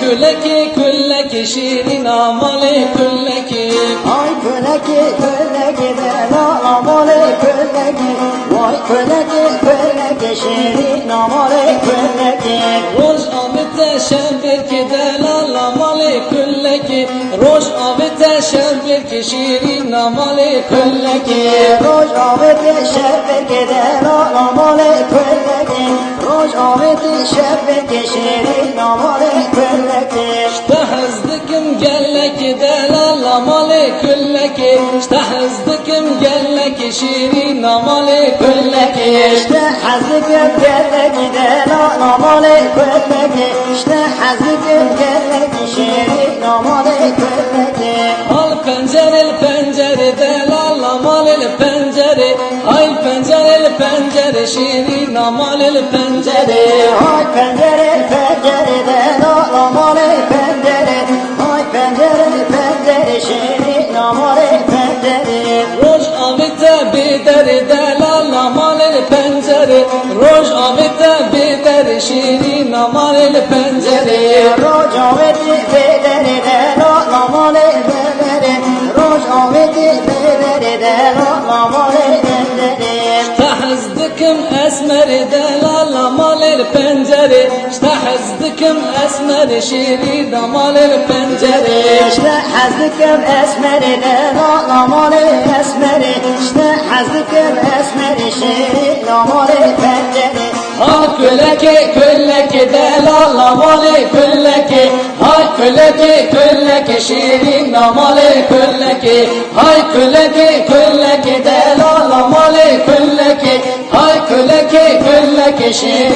küleki külleki şirin amali külleki. Ay küleki küleki de la amali küleki. Vay küleki şirin amali küleki. Roş avite şembir ki delal amali külleki. Roş avite şembir ki şirin amali külleki. Roş aveti şerbeti de la amali küleki. Roş aveti şerbeti şirin amali küleki. İştahızdıkım gelleki delal amali külleki. İştahızdıkım gelleki şirin amali külleki. İşte hazıkım kelleki de la amali küleki. İşte hazıkım kelleki şirin amali küleki. Al pencere delal amalil pencere. Ay pencere şirin amalil pencere. Ay pencere de la amali pencere. Ay pencere şirin amali pencere. Roş avite bideri delal amalil pencere. Roş avite bideri şirin amalil pencere. Rojaveti bederi de la amali pencere. Rojaveti bederi de la amali pencere. İştahızdıkım esmeri delal amalil pencere. İştahızdıkım esmeri şirin amalil pencere. İşte hazıkım esmeri de la amali esmeri. İşte hazıkım esmeri şirin amali pencere. Ay külleki delal amali külleki. Ay külleki şirin amali külleki. Ay külleki delal amali külleki. Ay külleki şirin